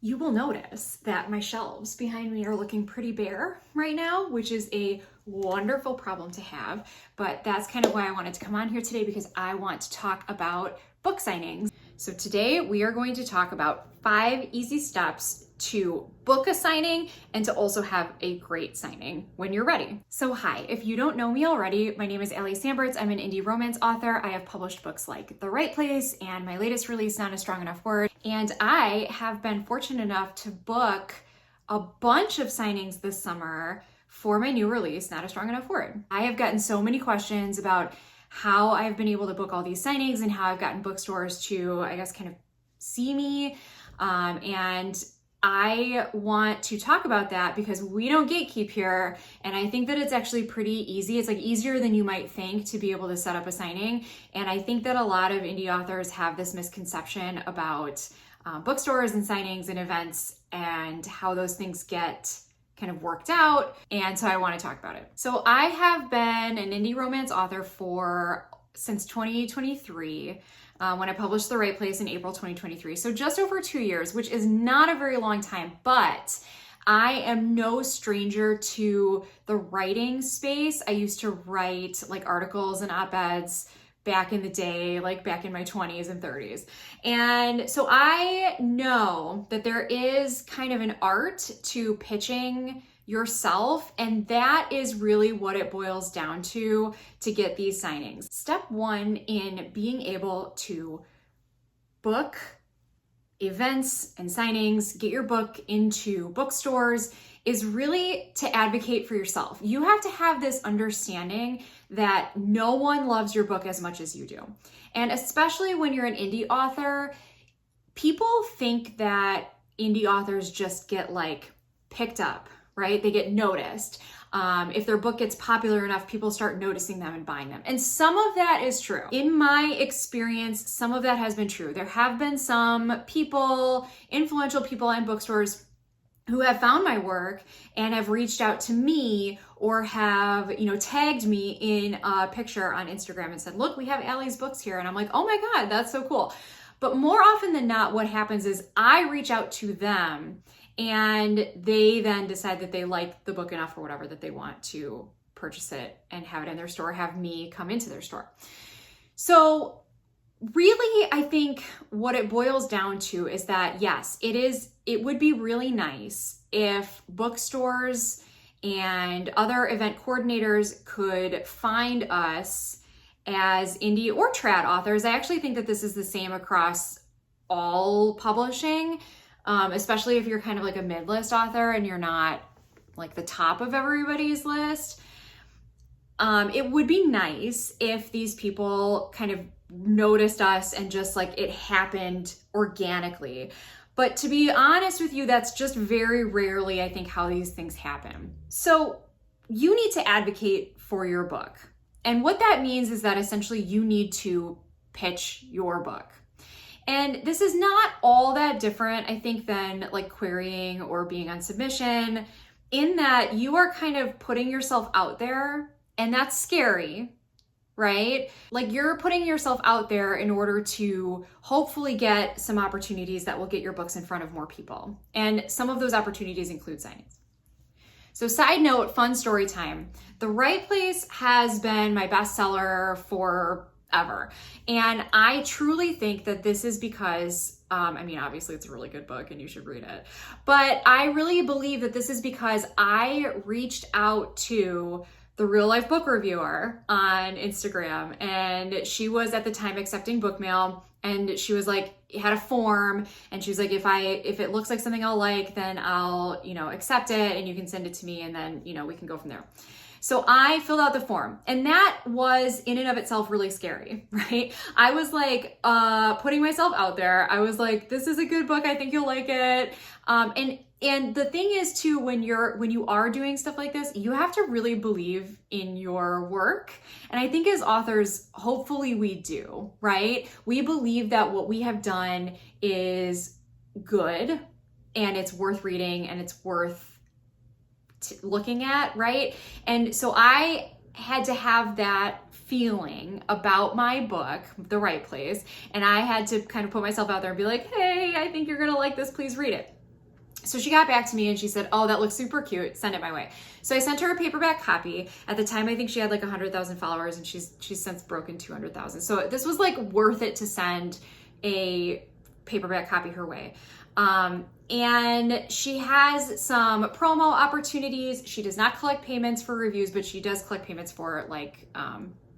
You will notice that my shelves behind me are looking pretty bare right now, which is a wonderful problem to have. But that's kind of why I wanted to come on here today, because I want to talk about book signings. So today we are going to talk about 5 easy steps to book a signing and to also have a great signing when you're ready. So hi, if you don't know me already, my name is Allie Samberts. I'm an indie romance author. I have published books like The Right Place and my latest release, Not a Strong Enough Word. And I have been fortunate enough to book a bunch of signings this summer for my new release, Not a Strong Enough Word. I have gotten so many questions about how I've been able to book all these signings and how I've gotten bookstores to, I guess, kind of see me. And I want to talk about that because we don't gatekeep here. And I think that it's actually pretty easy. It's like easier than you might think to be able to set up a signing. And I think that a lot of indie authors have this misconception about bookstores and signings and events and how those things get kind of worked out. And so I want to talk about it. So I have been an indie romance author since 2023. When I published The Right Place in April 2023. So just over 2 years, which is not a very long time, but I am no stranger to the writing space. I used to write like articles and op-eds back in the day, like back in my 20s and 30s. And so I know that there is kind of an art to pitching yourself, and that is really what it boils down to get these signings. Step 1 in being able to book events and signings, get your book into bookstores, is really to advocate for yourself. You have to have this understanding that no one loves your book as much as you do. And especially when you're an indie author, people think that indie authors just get like picked up, right? They get noticed. If their book gets popular enough, people start noticing them and buying them. And some of that is true. In my experience, some of that has been true. There have been some people, influential people in bookstores, who have found my work and have reached out to me or have, tagged me in a picture on Instagram and said, look, we have Allie's books here. And I'm like, oh my God, that's so cool. But more often than not, what happens is I reach out to them and they then decide that they like the book enough or whatever that they want to purchase it and have it in their store, have me come into their store. So really, I think what it boils down to is that, yes, it would be really nice if bookstores and other event coordinators could find us as indie or trad authors. I actually think that this is the same across all publishing. Especially if you're kind of like a mid-list author and you're not like the top of everybody's list. It would be nice if these people kind of noticed us and just like it happened organically. But to be honest with you, that's just very rarely, I think, how these things happen. So you need to advocate for your book. And what that means is that essentially you need to pitch your book. And this is not all that different, I think, than like querying or being on submission, in that you are kind of putting yourself out there, and that's scary, right? Like you're putting yourself out there in order to hopefully get some opportunities that will get your books in front of more people. And some of those opportunities include signings. So side note, fun story time. The Right Place has been my bestseller for ever. And I truly think that this is because, obviously it's a really good book and you should read it, but I really believe that this is because I reached out to the real life book reviewer on Instagram, and she was at the time accepting book mail, and she was like, had a form, and she was like, if it looks like something I'll like, then I'll, accept it and you can send it to me and then, we can go from there. So I filled out the form, and that was in and of itself really scary, right? I was like, putting myself out there. I was like, this is a good book. I think you'll like it. And the thing is too, when you are doing stuff like this, you have to really believe in your work. And I think as authors, hopefully we do, right? We believe that what we have done is good and it's worth reading and it's worth looking at, right? And so I had to have that feeling about my book, The Right Place, and I had to kind of put myself out there and be like, hey, I think you're gonna like this, please read it. So she got back to me and she said, oh, that looks super cute. Send it my way. So I sent her a paperback copy. At the time, I think she had like 100,000 followers, and she's since broken 200,000. So this was like worth it to send a paperback copy her way. And she has some promo opportunities. She does not collect payments for reviews, but she does collect payments for like,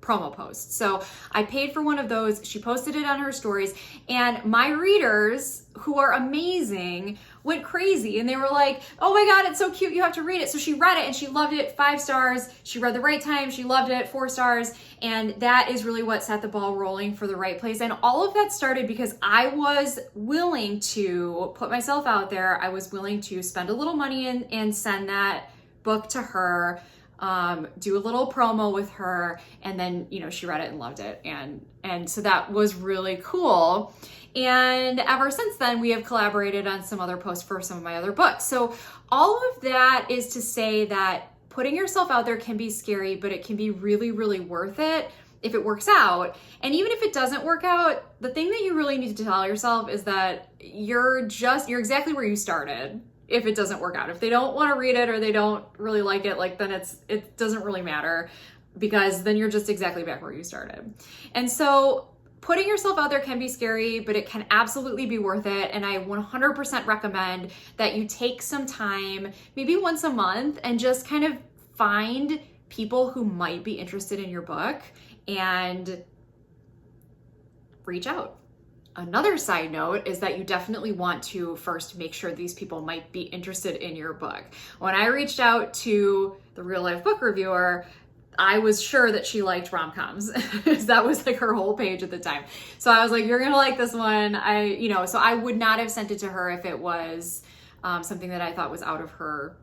promo posts. So I paid for one of those. She posted it on her stories, and my readers, who are amazing, went crazy, and they were like, oh my God, it's so cute, you have to read it. So she read it and she loved it, 5 stars. She read The Right Time, she loved it, 4 stars. And that is really what set the ball rolling for The Right Place. And all of that started because I was willing to put myself out there. I was willing to spend a little money and send that book to her, do a little promo with her, and then, you know, she read it and loved it. And so that was really cool. And ever since then, we have collaborated on some other posts for some of my other books. So all of that is to say that putting yourself out there can be scary, but it can be really, really worth it if it works out. And even if it doesn't work out, the thing that you really need to tell yourself is that you're exactly where you started. If it doesn't work out, if they don't want to read it or they don't really like it, like, then it doesn't really matter, because then you're just exactly back where you started. And so putting yourself out there can be scary, but it can absolutely be worth it. And I 100% recommend that you take some time, maybe once a month, and just kind of find people who might be interested in your book and reach out. Another side note is that you definitely want to first make sure these people might be interested in your book. When I reached out to the real life book reviewer, I was sure that she liked rom-coms. That was like her whole page at the time. So I was like, you're gonna like this one. So I would not have sent it to her if it was something that I thought was out of her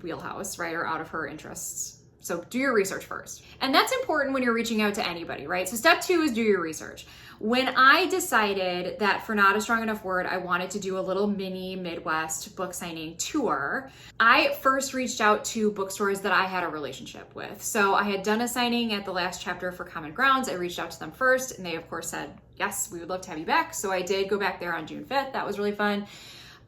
wheelhouse, right? Or out of her interests. So do your research first. And that's important when you're reaching out to anybody, right? So step 2 is do your research. When I decided that for Not a Strong Enough Word, I wanted to do a little mini Midwest book signing tour, I first reached out to bookstores that I had a relationship with. So I had done a signing at the last chapter for Common Grounds. I reached out to them first, and they of course said, yes, we would love to have you back. So I did go back there on June 5th. That was really fun.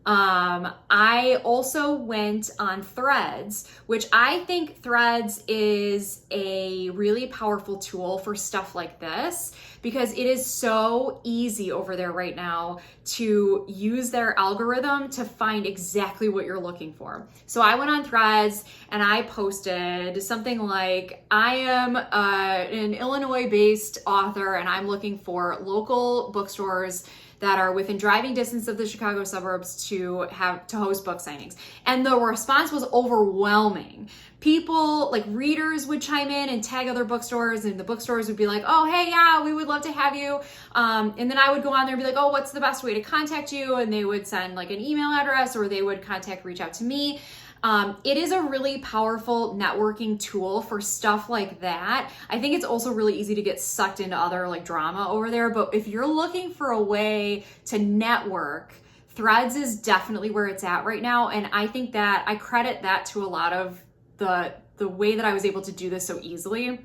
I also went on Threads, which I think Threads is a really powerful tool for stuff like this, because it is so easy over there right now to use their algorithm to find exactly what you're looking for. So I went on Threads and I posted something like, I am an Illinois-based author and I'm looking for local bookstores that are within driving distance of the Chicago suburbs to host book signings. And the response was overwhelming. People, like readers, would chime in and tag other bookstores, and the bookstores would be like, oh, hey, yeah, we would love to have you. And then I would go on there and be like, oh, what's the best way to contact you? And they would send like an email address, or they would reach out to me. It is a really powerful networking tool for stuff like that. I think it's also really easy to get sucked into other like drama over there. But if you're looking for a way to network, Threads is definitely where it's at right now. And I think that I credit that to a lot of the way that I was able to do this so easily,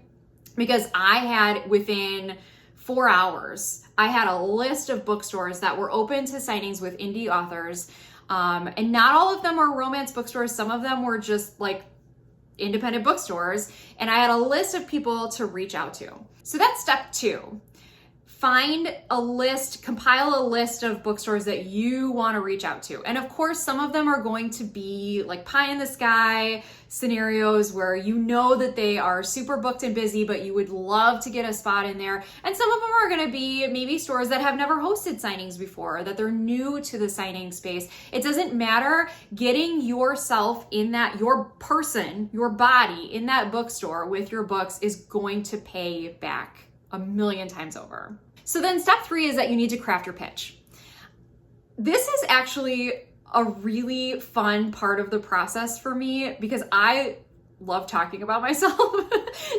because I had, within 4 hours, I had a list of bookstores that were open to signings with indie authors. And not all of them are romance bookstores. Some of them were just like independent bookstores. And I had a list of people to reach out to. So that's step 2. Find a list, compile a list of bookstores that you want to reach out to. And of course, some of them are going to be like pie in the sky scenarios where you know that they are super booked and busy, but you would love to get a spot in there. And some of them are going to be maybe stores that have never hosted signings before, that they're new to the signing space. It doesn't matter. Getting yourself in that, your person, your body in that bookstore with your books is going to pay back a million times over. So then step 3 is that you need to craft your pitch. This is actually a really fun part of the process for me, because I love talking about myself.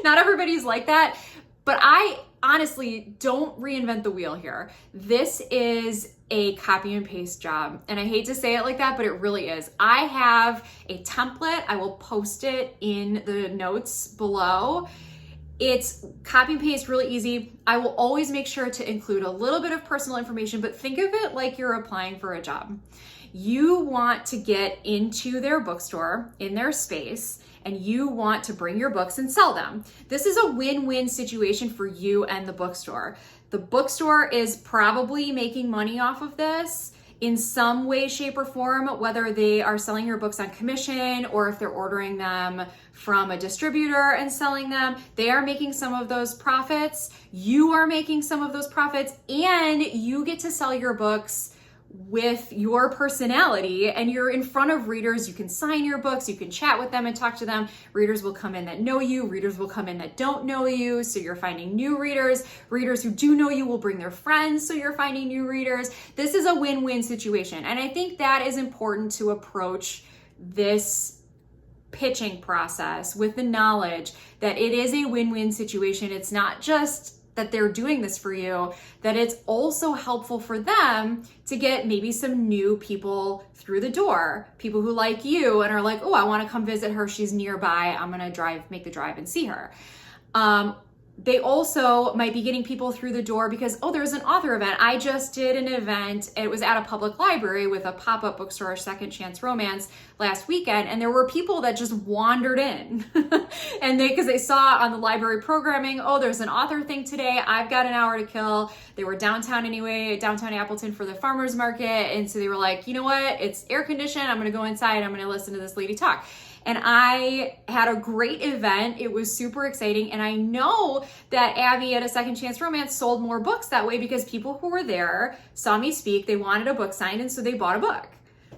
Not everybody's like that, but I honestly don't reinvent the wheel here. This is a copy and paste job. And I hate to say it like that, but it really is. I have a template. I will post it in the notes below. It's copy and paste, really easy. I will always make sure to include a little bit of personal information, but think of it like you're applying for a job. You want to get into their bookstore, in their space, and you want to bring your books and sell them. This is a win-win situation for you and the bookstore. The bookstore is probably making money off of this in some way, shape, or form, whether they are selling your books on commission or if they're ordering them from a distributor and selling them. They are making some of those profits. You are making some of those profits, and you get to sell your books with your personality, and you're in front of readers. You can sign your books, you can chat with them and talk to them. Readers will come in that know you, readers will come in that don't know you, so you're finding new readers. Readers who do know you will bring their friends, so you're finding new readers. This is a win-win situation, and I think that is important to approach this pitching process with the knowledge that it is a win-win situation. It's not just that they're doing this for you, that it's also helpful for them to get maybe some new people through the door, people who like you and are like, oh, I want to come visit her. She's nearby. I'm going to make the drive and see her. They also might be getting people through the door because, oh, there's an author event. I just did an event. It was at a public library with a pop-up bookstore, Second Chance Romance, last weekend. And there were people that just wandered in and because they saw on the library programming, oh, there's an author thing today. I've got an hour to kill. They were downtown anyway, downtown Appleton for the farmer's market. And so they were like, you know what? It's air conditioned. I'm going to go inside. I'm going to listen to this lady talk. And I had a great event. It was super exciting. And I know that Abby at A Second Chance Romance sold more books that way because people who were there saw me speak, they wanted a book signed, and so they bought a book.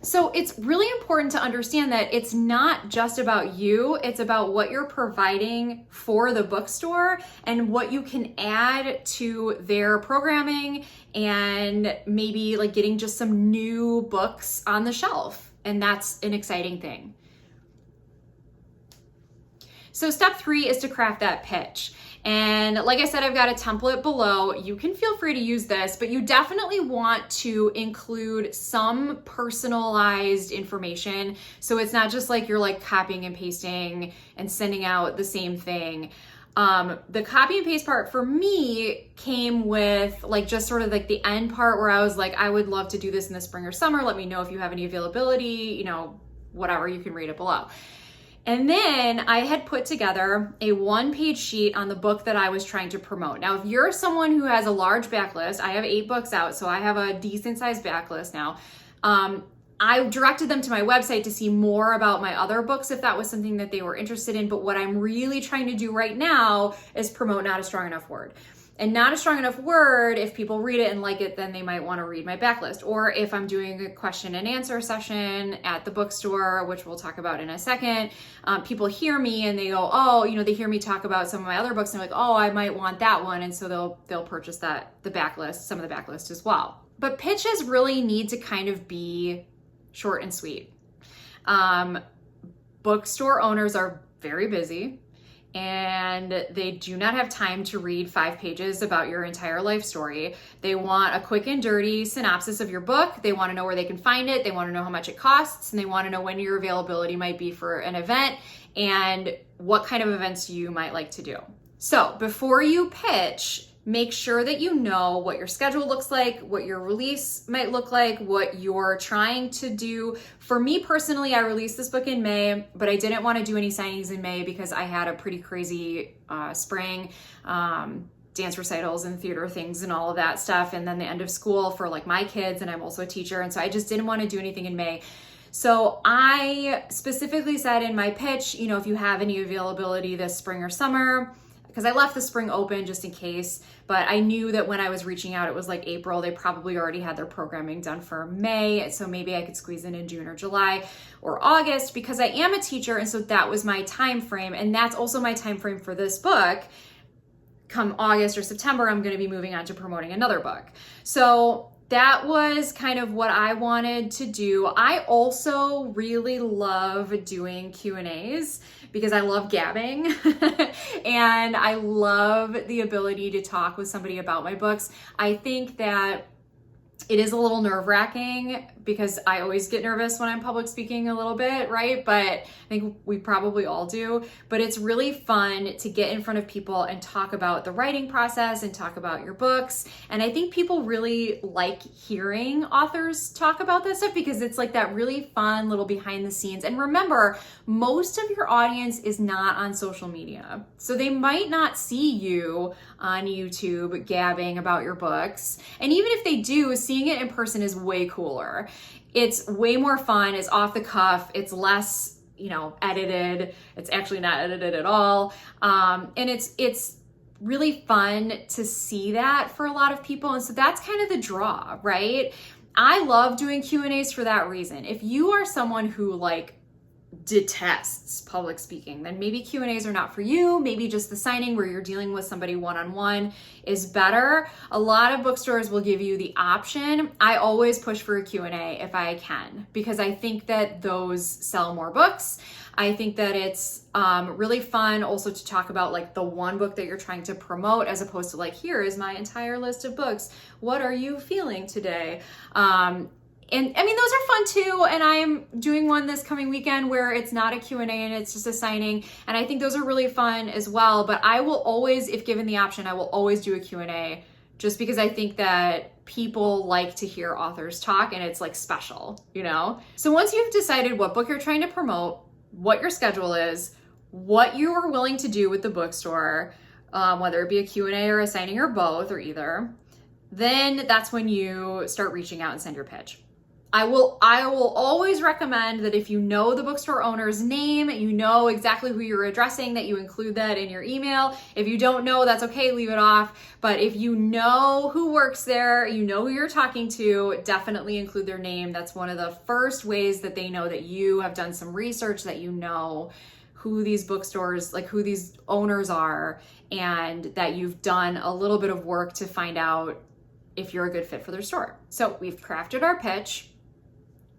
So it's really important to understand that it's not just about you, it's about what you're providing for the bookstore and what you can add to their programming, and maybe like getting just some new books on the shelf. And that's an exciting thing. So step 3 is to craft that pitch. And like I said, I've got a template below. You can feel free to use this, but you definitely want to include some personalized information. So it's not just like you're like copying and pasting and sending out the same thing. The copy and paste part for me came with like just sort of like the end part where I was like, I would love to do this in the spring or summer. Let me know if you have any availability, you know, whatever, you can read it below. And then I had put together a 1-page sheet on the book that I was trying to promote. Now, if you're someone who has a large backlist, I have 8 books out, so I have a decent sized backlist now. I directed them to my website to see more about my other books if that was something that they were interested in. But what I'm really trying to do right now is promote Not a Strong Enough Word. And Not a Strong Enough Word, if people read it and like it, then they might want to read my backlist. Or if I'm doing a question and answer session at the bookstore, which we'll talk about in a second, people hear me and they go, oh, you know, they hear me talk about some of my other books and they're like, oh, I might want that one. And so they'll purchase the backlist, some of the backlist as well. But pitches really need to kind of be short and sweet. Bookstore owners are very busy, and they do not have time to read 5 pages about your entire life story. They want a quick and dirty synopsis of your book. They want to know where they can find it. They want to know how much it costs, and they want to know when your availability might be for an event and what kind of events you might like to do. So before you pitch, make sure that you know what your schedule looks like, what your release might look like, what you're trying to do. For me personally, I released this book in May, but I didn't want to do any signings in May because I had a pretty crazy spring, dance recitals and theater things and all of that stuff. And then the end of school for like my kids, and I'm also a teacher. And so I just didn't want to do anything in May. So I specifically said in my pitch, you know, if you have any availability this spring or summer, because I left the spring open just in case, but I knew that when I was reaching out, it was like April. They probably already had their programming done for May. So maybe I could squeeze in June or July or August, because I am a teacher. And so that was my time frame. And that's also my time frame for this book. Come August or September, I'm going to be moving on to promoting another book. So that was kind of what I wanted to do. I also really love doing Q&As because I love gabbing and I love the ability to talk with somebody about my books. I think that it is a little nerve-wracking because I always get nervous when I'm public speaking a little bit, right? But I think we probably all do. But it's really fun to get in front of people and talk about the writing process and talk about your books. And I think people really like hearing authors talk about that stuff because it's like that really fun little behind the scenes. And remember, most of your audience is not on social media. So they might not see you on YouTube gabbing about your books. And even if they do, seeing it in person is way cooler. It's way more fun, it's off the cuff, it's less, edited. It's actually not edited at all. And it's really fun to see that for a lot of people. And so that's kind of the draw, right? I love doing Q&As for that reason. If you are someone who detests public speaking, then maybe Q&As are not for you. Maybe just the signing where you're dealing with somebody one-on-one is better. A lot of bookstores will give you the option. I always push for a Q&A if I can, because I think that those sell more books. I think that it's really fun also to talk about the one book that you're trying to promote, as opposed to here is my entire list of books. What are you feeling today? And I mean, those are fun too. And I'm doing one this coming weekend where it's not a Q&A and it's just a signing. And I think those are really fun as well. But I will always, if given the option, I will always do a Q&A, just because I think that people like to hear authors talk and it's special, So once you've decided what book you're trying to promote, what your schedule is, what you are willing to do with the bookstore, whether it be a Q&A or a signing or both or either, then that's when you start reaching out and send your pitch. I will always recommend that if you know the bookstore owner's name, you know exactly who you're addressing, that you include that in your email. If you don't know, that's okay, leave it off. But if you know who works there, you know who you're talking to, definitely include their name. That's one of the first ways that they know that you have done some research, that you know who these bookstores, who these owners are, and that you've done a little bit of work to find out if you're a good fit for their store. So we've crafted our pitch.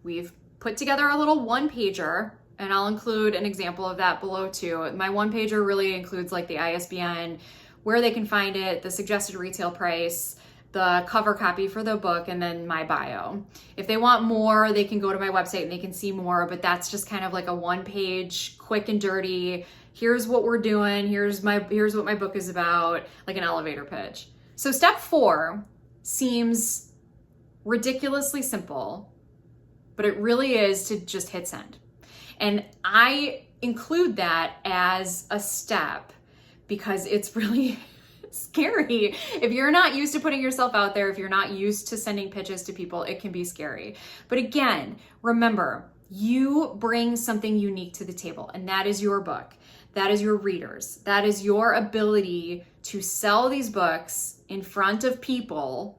We've put together a little one-pager, and I'll include an example of that below too. My one-pager really includes the ISBN, where they can find it, the suggested retail price, the cover copy for the book, and then my bio. If they want more, they can go to my website and they can see more, but that's just kind of a one-page, quick and dirty, here's what we're doing, here's what my book is about, like an elevator pitch. So step 4 seems ridiculously simple, but it really is to just hit send. And I include that as a step because it's really scary. If you're not used to putting yourself out there, if you're not used to sending pitches to people, it can be scary. But again, remember, you bring something unique to the table, and that is your book. That is your readers. That is your ability to sell these books in front of people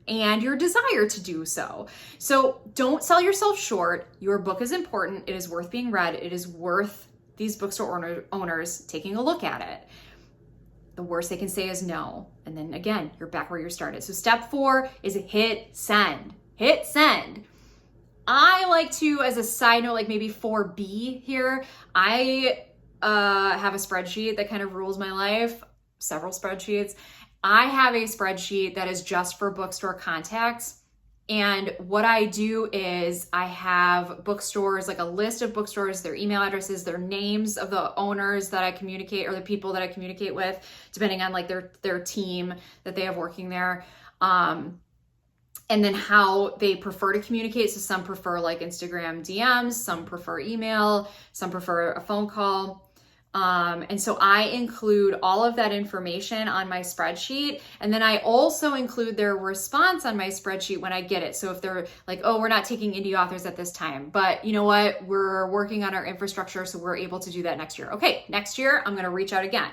and your desire to do so. So don't sell yourself short. Your book is important. It is worth being read. It is worth these bookstore owners taking a look at it. The worst they can say is no. And then again, you're back where you started. So step 4 is hit send. Hit send. I like to, as a side note, maybe 4B here, I have a spreadsheet that kind of rules my life, several spreadsheets. I have a spreadsheet that is just for bookstore contacts. And what I do is I have bookstores, a list of bookstores, their email addresses, their names of the owners that I communicate, or the people that I communicate with, depending on their team that they have working there. And then how they prefer to communicate. So some prefer Instagram DMs, some prefer email, some prefer a phone call. And so I include all of that information on my spreadsheet. And then I also include their response on my spreadsheet when I get it. So if they're oh, we're not taking indie authors at this time, but you know what? We're working on our infrastructure, so we're able to do that next year. Okay, next year, I'm going to reach out again.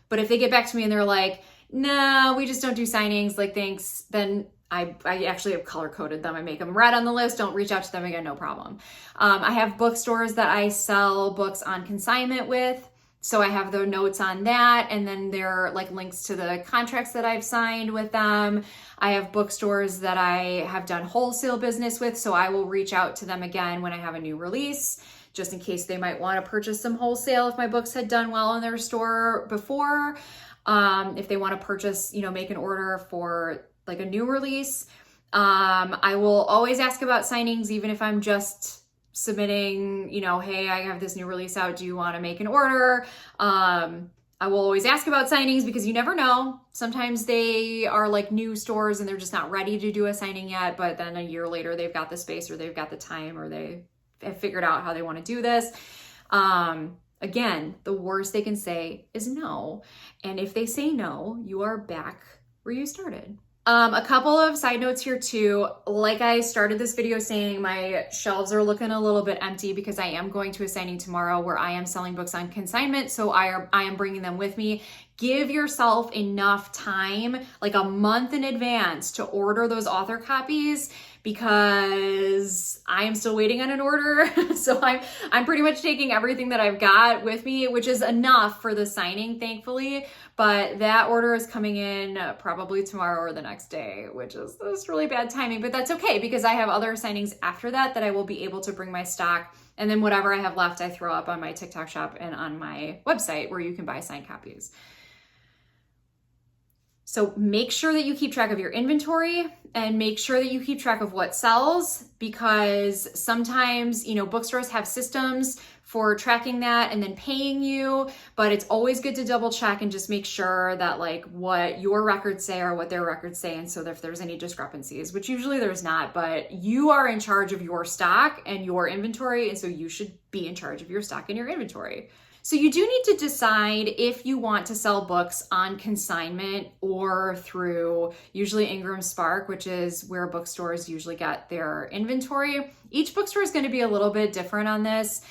But if they get back to me and they're no, we just don't do signings, thanks, then I actually have color coded them. I make them red on the list. Don't reach out to them again, no problem. I have bookstores that I sell books on consignment with. So I have the notes on that, and then there are links to the contracts that I've signed with them. I have bookstores that I have done wholesale business with, so I will reach out to them again when I have a new release, just in case they might want to purchase some wholesale if my books had done well in their store before. If they want to purchase, make an order for a new release. I will always ask about signings, even if I'm just submitting, you know, hey, I have this new release out. Do you want to make an order? I will always ask about signings because you never know. Sometimes they are like new stores and they're just not ready to do a signing yet, but then a year later they've got the space or they've got the time or they have figured out how they want to do this. Again, the worst they can say is no. And if they say no, you are back where you started. A couple of side notes here too. Like I started this video saying, my shelves are looking a little bit empty because I am going to a signing tomorrow where I am selling books on consignment. So I am bringing them with me. Give yourself enough time, like a month in advance, to order those author copies, because I am still waiting on an order. So I'm pretty much taking everything that I've got with me, which is enough for the signing, thankfully. But that order is coming in probably tomorrow or the next day, which is really bad timing, but that's okay because I have other signings after that I will be able to bring my stock. And then whatever I have left, I throw up on my TikTok shop and on my website where you can buy signed copies. So make sure that you keep track of your inventory and make sure that you keep track of what sells, because sometimes, you know, bookstores have systems for tracking that and then paying you, but it's always good to double check and just make sure that like what your records say are what their records say. And so if there's any discrepancies, which usually there's not, but you are in charge of your stock and your inventory. And so you should be in charge of your stock and your inventory. So you do need to decide if you want to sell books on consignment or through usually IngramSpark, which is where bookstores usually get their inventory. Each bookstore is going to be a little bit different on this.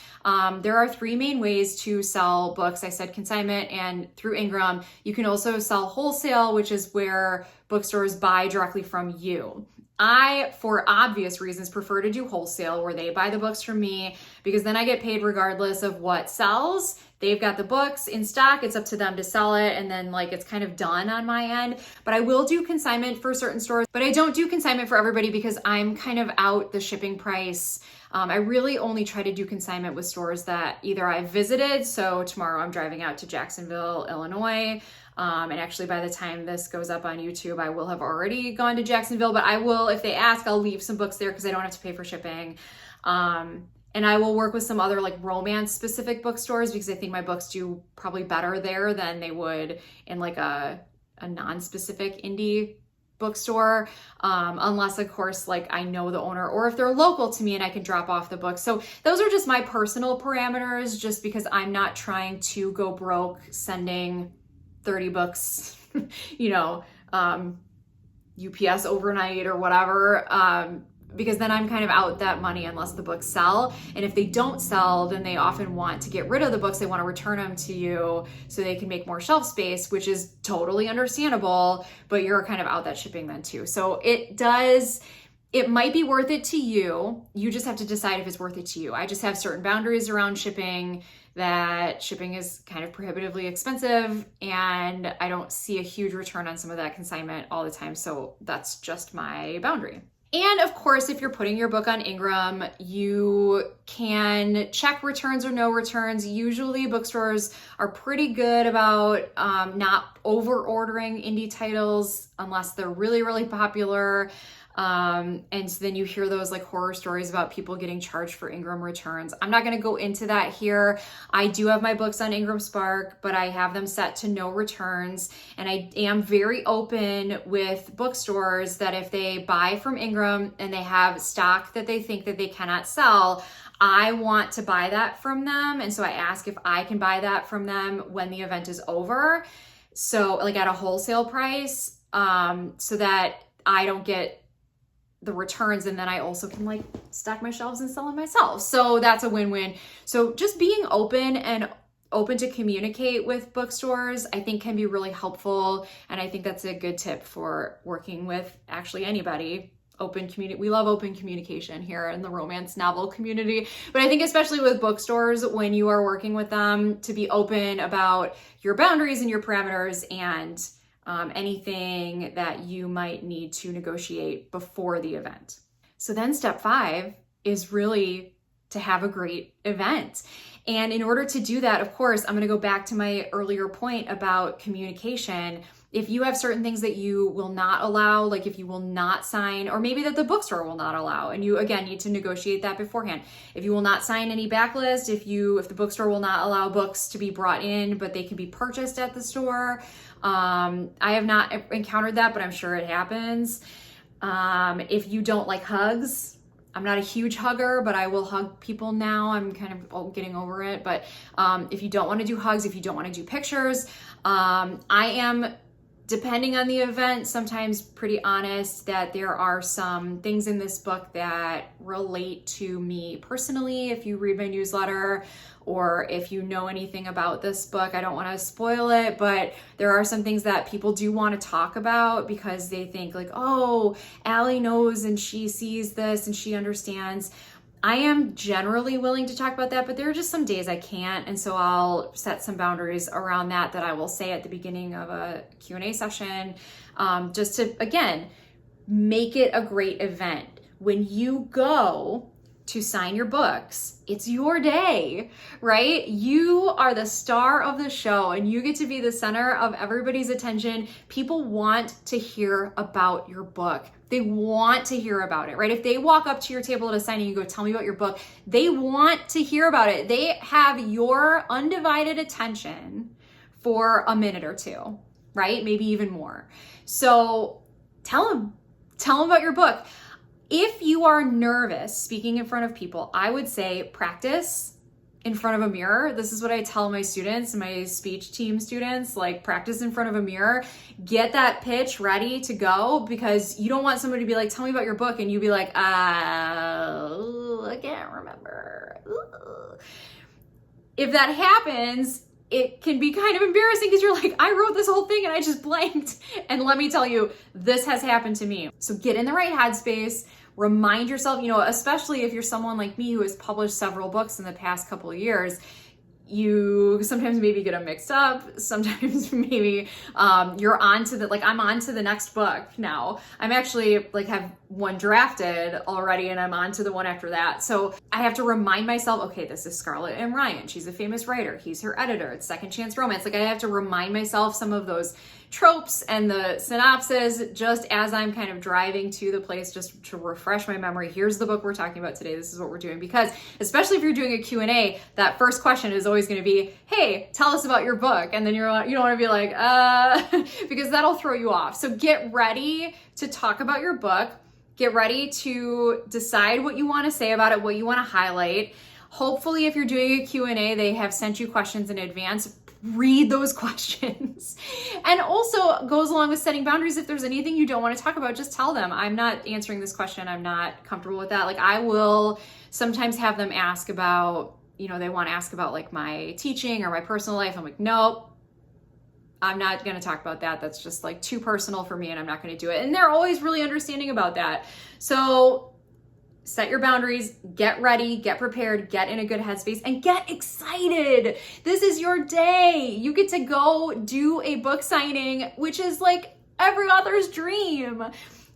There are three main ways to sell books. I said consignment and through Ingram. You can also sell wholesale, which is where bookstores buy directly from you. I, for obvious reasons, prefer to do wholesale where they buy the books from me because then I get paid regardless of what sells. They've got the books in stock. It's up to them to sell it. And then like it's kind of done on my end. But I will do consignment for certain stores, but I don't do consignment for everybody because I'm kind of out the shipping price. I really only try to do consignment with stores that either I've visited. So tomorrow I'm driving out to Jacksonville, Illinois. And actually by the time this goes up on YouTube, I will have already gone to Jacksonville, but I will, if they ask, I'll leave some books there because I don't have to pay for shipping. And I will work with some other like romance specific bookstores because I think my books do probably better there than they would in like a non-specific indie bookstore, unless of course like I know the owner or if they're local to me and I can drop off the book. So those are just my personal parameters, just because I'm not trying to go broke sending 30 books, you know, UPS overnight or whatever, because then I'm kind of out that money unless the books sell. And if they don't sell, then they often want to get rid of the books. They want to return them to you so they can make more shelf space, which is totally understandable, but you're kind of out that shipping then too. So it might be worth it to you. You just have to decide if it's worth it to you. I just have certain boundaries around shipping, that shipping is kind of prohibitively expensive and I don't see a huge return on some of that consignment all the time. So that's just my boundary. And of course, if you're putting your book on Ingram, you can check returns or no returns. Usually bookstores are pretty good about not over ordering indie titles unless they're really, really popular. And so then you hear those like horror stories about people getting charged for Ingram returns. I'm not going to go into that here. I do have my books on IngramSpark, but I have them set to no returns. And I am very open with bookstores that if they buy from Ingram and they have stock that they think that they cannot sell, I want to buy that from them. And so I ask if I can buy that from them when the event is over. So like at a wholesale price, so that I don't get the returns, and then I also can like stack my shelves and sell them myself. So that's a win-win. So just being open to communicate with bookstores, I think can be really helpful. And I think that's a good tip for working with actually anybody. We love open communication here in the romance novel community, but I think especially with bookstores, when you are working with them, to be open about your boundaries and your parameters and anything that you might need to negotiate before the event. So then step 5 is really to have a great event. And in order to do that, of course, I'm going to go back to my earlier point about communication. If you have certain things that you will not allow, like if you will not sign, or maybe that the bookstore will not allow, and you again need to negotiate that beforehand. If you will not sign any backlist, if the bookstore will not allow books to be brought in, but they can be purchased at the store. I have not encountered that, but I'm sure it happens. If you don't like hugs, I'm not a huge hugger, but I will hug people now. I'm kind of getting over it. But if you don't want to do hugs, if you don't want to do pictures, I am, depending on the event, sometimes pretty honest that there are some things in this book that relate to me personally. If you read my newsletter or if you know anything about this book, I don't want to spoil it, but there are some things that people do want to talk about because they think like, oh, Allie knows and she sees this and she understands. I am generally willing to talk about that, but there are just some days I can't. And so I'll set some boundaries around that I will say at the beginning of a Q&A session, just to, again, make it a great event. When you go to sign your books, it's your day, right? You are the star of the show and you get to be the center of everybody's attention. People want to hear about your book. They want to hear about it, right? If they walk up to your table at a signing and you go, tell me about your book, they want to hear about it. They have your undivided attention for a minute or two, right? Maybe even more. So tell them about your book. If you are nervous speaking in front of people, I would say practice in front of a mirror. This is what I tell my students, my speech team students, like practice in front of a mirror, get that pitch ready to go, because you don't want somebody to be like, tell me about your book. And you be like, I can't remember. If that happens, it can be kind of embarrassing because you're like, I wrote this whole thing and I just blanked. And let me tell you, this has happened to me. So get in the right headspace. Remind yourself, especially if you're someone like me who has published several books in the past couple of years, you sometimes maybe get them mixed up. Sometimes maybe you're on to I'm on to the next book now. I'm actually have one drafted already and I'm on to the one after that. So I have to remind myself, okay, this is Scarlett M. Ryan. She's a famous writer. He's her editor. It's Second Chance Romance. I have to remind myself some of those tropes and the synopsis just as I'm kind of driving to the place, just to refresh my memory. Here's the book we're talking about today. This is what we're doing. Because especially if you're doing a Q&A, that first question is always going to be, hey, tell us about your book. And then you don't want to be like, because that'll throw you off. So get ready to talk about your book. Get ready to decide what you want to say about it, what you want to highlight. Hopefully, if you're doing a Q&A, they have sent you questions in advance. Read those questions. And also goes along with setting boundaries. If there's anything you don't want to talk about, just tell them, I'm not answering this question. I'm not comfortable with that. I will sometimes have them ask about, they want to ask about my teaching or my personal life. I'm like, nope, I'm not going to talk about that. That's just too personal for me and I'm not going to do it. And they're always really understanding about that. So set your boundaries, get ready, get prepared, get in a good headspace, and get excited. This is your day. You get to go do a book signing, which is every author's dream.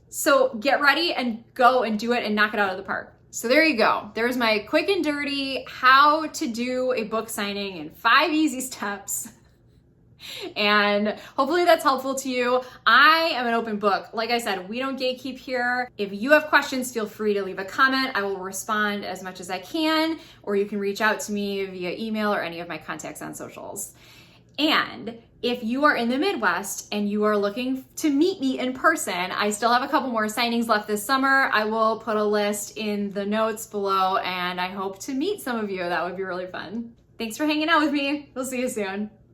So get ready and go and do it and knock it out of the park. So there you go. There's my quick and dirty how to do a book signing in 5 easy steps. And hopefully that's helpful to you. I am an open book. Like I said, we don't gatekeep here. If you have questions, feel free to leave a comment. I will respond as much as I can, or you can reach out to me via email or any of my contacts on socials. And if you are in the Midwest and you are looking to meet me in person, I still have a couple more signings left this summer. I will put a list in the notes below and I hope to meet some of you. That would be really fun. Thanks for hanging out with me. We'll see you soon.